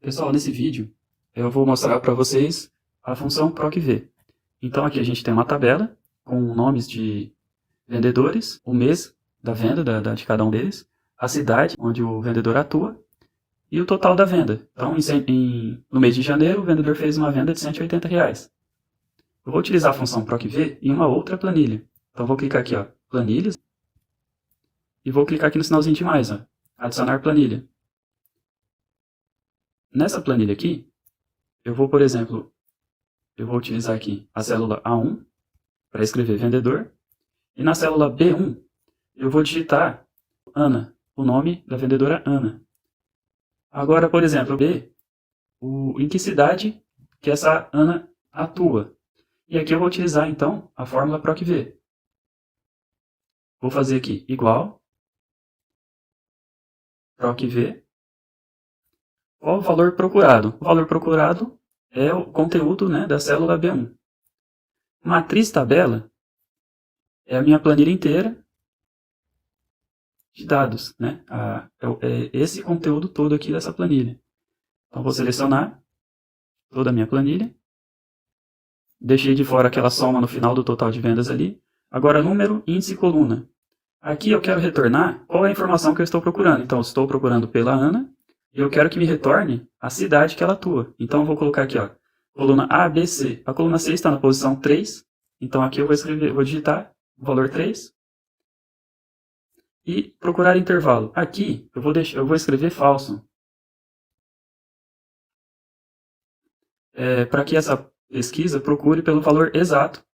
Pessoal, nesse vídeo eu vou mostrar para vocês a função PROC-V. Então aqui a gente tem uma tabela com nomes de vendedores, o mês da venda de cada um deles, a cidade onde o vendedor atua e o total da venda. Então no mês de janeiro o vendedor fez uma venda de R$ 180. Eu vou utilizar a função PROC-V em uma outra planilha. Então vou clicar aqui, ó, planilhas, e vou clicar aqui no sinalzinho de mais, ó, adicionar planilha. Nessa planilha aqui, eu vou, por exemplo, utilizar aqui a célula A1 para escrever vendedor. E na célula B1, eu vou digitar Ana, o nome da vendedora Ana. Agora, por exemplo, B, em que cidade que essa Ana atua. E aqui eu vou utilizar, então, a fórmula PROC-V. Vou fazer aqui igual, PROC-V. Qual o valor procurado? O valor procurado é o conteúdo, né, da célula B1. Matriz tabela é a minha planilha inteira de dados, né? É esse conteúdo todo aqui dessa planilha. Então vou selecionar toda a minha planilha. Deixei de fora aquela soma no final do total de vendas ali. Agora número, índice e coluna. Aqui eu quero retornar qual é a informação que eu estou procurando. Então estou procurando pela Ana e eu quero que me retorne a cidade que ela atua. Então eu vou colocar aqui, ó, coluna A, B, C. A coluna C está na posição 3. Então aqui eu vou digitar o valor 3. E procurar intervalo. Aqui eu vou escrever falso. Para que essa pesquisa procure pelo valor exato,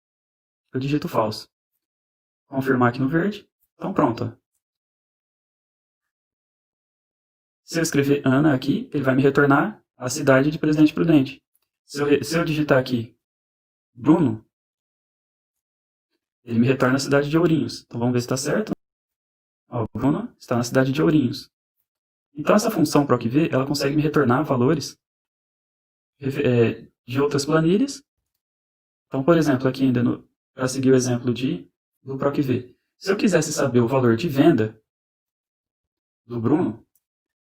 eu digito falso. Confirmar aqui no verde. Então pronto. Ó. Se eu escrever Ana aqui, ele vai me retornar a cidade de Presidente Prudente. Se eu digitar aqui Bruno, ele me retorna a cidade de Ourinhos. Então vamos ver se está certo. Ó, o Bruno está na cidade de Ourinhos. Então essa função PROC-V, ela consegue me retornar valores de outras planilhas. Então, por exemplo, aqui ainda para seguir o exemplo do PROC-V. Se eu quisesse saber o valor de venda do Bruno,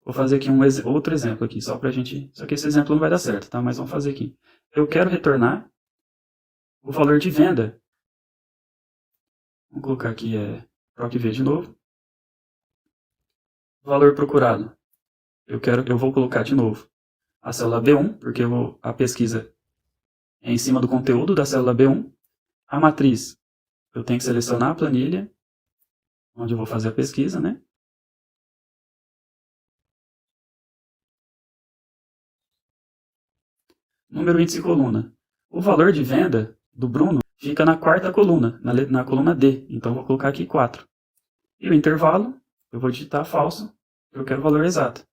vou fazer aqui outro exemplo aqui, só pra gente... Só que esse exemplo não vai dar certo, tá? Mas vamos fazer aqui. Eu quero retornar o valor de venda. Vamos colocar aqui PROC-V de novo. Valor procurado. Eu vou colocar de novo a célula B1, porque a pesquisa é em cima do conteúdo da célula B1. A matriz, eu tenho que selecionar a planilha, onde eu vou fazer a pesquisa, né? Número, índice e coluna. O valor de venda do Bruno fica na quarta coluna, na coluna D. Então, eu vou colocar aqui 4. E o intervalo, eu vou digitar falso, eu quero o valor exato.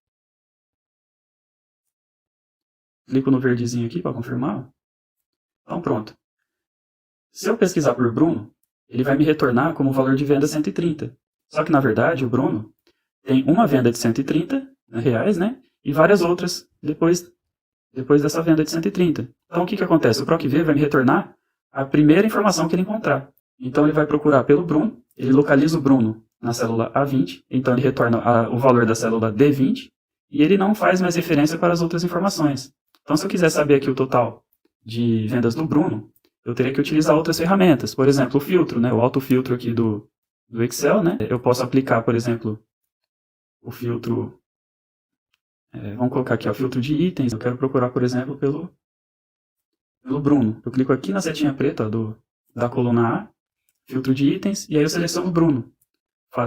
Clico no verdezinho aqui para confirmar. Então, pronto. Se eu pesquisar por Bruno, ele vai me retornar como valor de venda 130. Só que, na verdade, o Bruno tem uma venda de 130 reais, né? E várias outras depois dessa venda de 130. Então, o que acontece? O PROC-V vai me retornar a primeira informação que ele encontrar. Então, ele vai procurar pelo Bruno, ele localiza o Bruno na célula A20, então ele retorna o valor da célula D20, e ele não faz mais referência para as outras informações. Então, se eu quiser saber aqui o total de vendas do Bruno, eu teria que utilizar outras ferramentas. Por exemplo, o filtro, né? O autofiltro aqui do Excel, né? Eu posso aplicar, por exemplo, o filtro... vamos colocar aqui o filtro de itens. Eu quero procurar, por exemplo, pelo Bruno. Eu clico aqui na setinha preta da coluna A, filtro de itens, e aí eu seleciono o Bruno.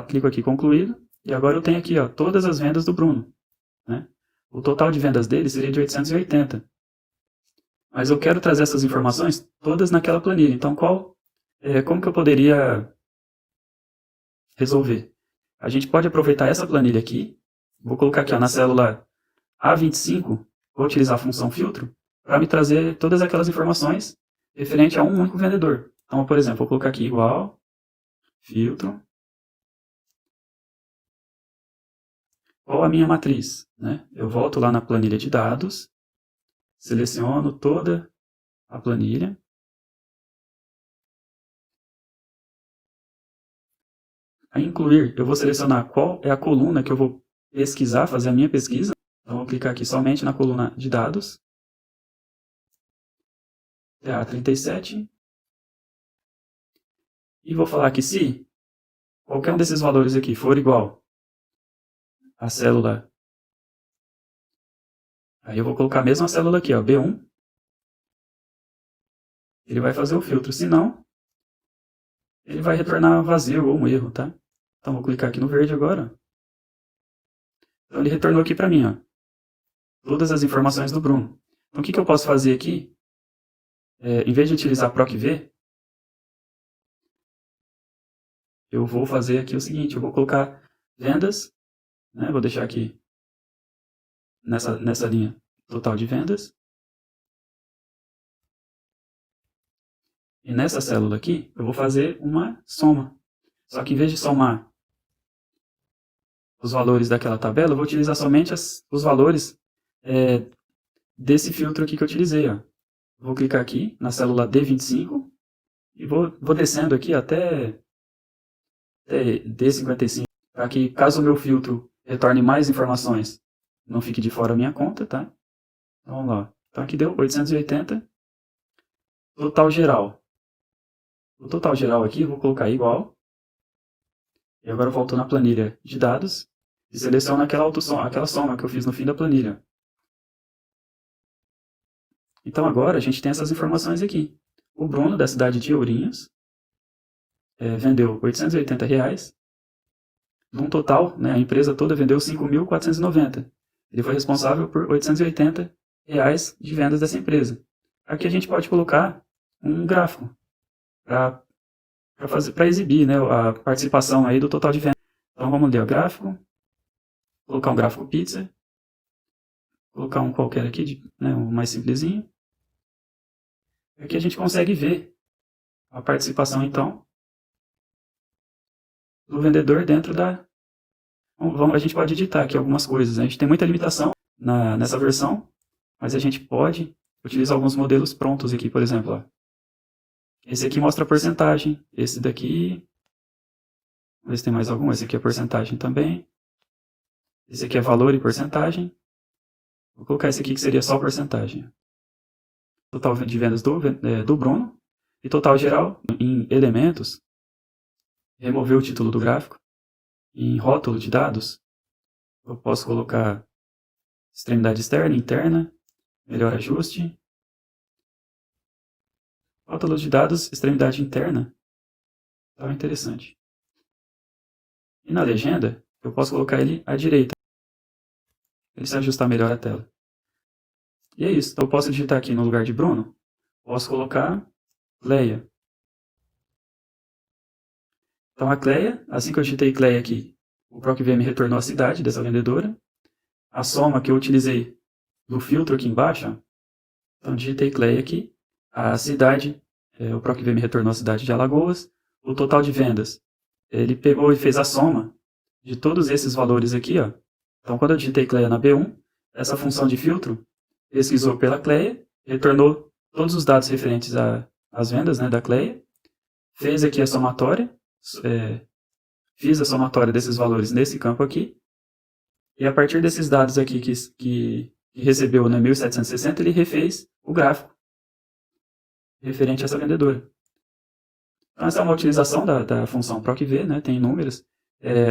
Clico aqui concluído, e agora eu tenho aqui, ó, todas as vendas do Bruno. Né? O total de vendas dele seria de 880. Mas eu quero trazer essas informações todas naquela planilha. Então, como que eu poderia resolver? A gente pode aproveitar essa planilha aqui. Vou colocar aqui, ó, na célula A25, vou utilizar a função filtro para me trazer todas aquelas informações referente a um único vendedor. Então, por exemplo, vou colocar aqui igual, filtro, qual a minha matriz? Né? Eu volto lá na planilha de dados, seleciono toda a planilha. A incluir, eu vou selecionar qual é a coluna que eu vou pesquisar, fazer a minha pesquisa. Então, vou clicar aqui somente na coluna de dados, TA37, e vou falar que se qualquer um desses valores aqui for igual à célula, aí eu vou colocar a mesma célula aqui, ó, B1, ele vai fazer o filtro, se não, ele vai retornar vazio ou um erro, tá? Então, vou clicar aqui no verde agora. Então, ele retornou aqui para mim, ó, todas as informações do Bruno. Então, o que eu posso fazer aqui? Em vez de utilizar PROC-V, eu vou fazer aqui o seguinte, eu vou colocar vendas, né, vou deixar aqui nessa linha total de vendas. E nessa célula aqui, eu vou fazer uma soma. Só que em vez de somar os valores daquela tabela, eu vou utilizar somente os valores desse filtro aqui que eu utilizei. Ó. Vou clicar aqui na célula D25 e vou descendo aqui até D55, para que caso o meu filtro retorne mais informações, não fique de fora a minha conta, tá? Então, vamos lá. Então aqui deu 880, total geral. O total geral aqui eu vou colocar igual. E agora eu volto na planilha de dados e seleciono aquela soma que eu fiz no fim da planilha. Então agora a gente tem essas informações aqui. O Bruno, da cidade de Ourinhos, vendeu R$ 880. Num total, né, a empresa toda vendeu 5.490. Ele foi responsável por R$ 880 de vendas dessa empresa. Aqui a gente pode colocar um gráfico para exibir, né, a participação aí do total de vendas. Então vamos ler o gráfico, colocar um gráfico pizza, colocar um qualquer aqui, né, um mais simplesinho. Aqui a gente consegue ver a participação então do vendedor dentro da... a gente pode editar aqui algumas coisas, né? A gente tem muita limitação nessa versão, mas a gente pode utilizar alguns modelos prontos aqui, por exemplo, ó. Esse aqui mostra a porcentagem. Esse daqui... Vamos ver se tem mais algum. Esse aqui é porcentagem também. Esse aqui é valor e porcentagem. Vou colocar esse aqui que seria só porcentagem. Total de vendas do Bruno. E total geral em elementos. Remover o título do gráfico. Em rótulo de dados, eu posso colocar extremidade externa, interna, melhor ajuste. Rótulo de dados, extremidade interna. Então é interessante. E na legenda, eu posso colocar ele à direita. Ele se ajustar melhor à tela. E é isso. Então eu posso digitar aqui no lugar de Bruno. Posso colocar Cleia. Então a Cleia, assim que eu digitei Cleia aqui, o PROC-V me retornou a cidade dessa vendedora. A soma que eu utilizei do filtro aqui embaixo, ó. Então digitei Cleia aqui. A cidade, o PROC-V me retornou a cidade de Alagoas. O total de vendas, ele pegou e fez a soma de todos esses valores aqui, ó. Então quando eu digitei Cleia na B1, essa função de filtro pesquisou pela Cleia, retornou todos os dados referentes às vendas, né, da Cleia, fez aqui a somatória, fiz a somatória desses valores nesse campo aqui, e a partir desses dados aqui que recebeu, né, 1760, ele refez o gráfico referente a essa vendedora. Então essa é uma utilização da função PROC-V, né, tem números.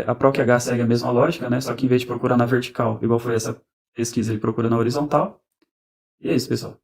A PROC-H segue a mesma lógica, né, só que em vez de procurar na vertical, igual foi essa pesquisa, ele procura na horizontal. E é isso, pessoal.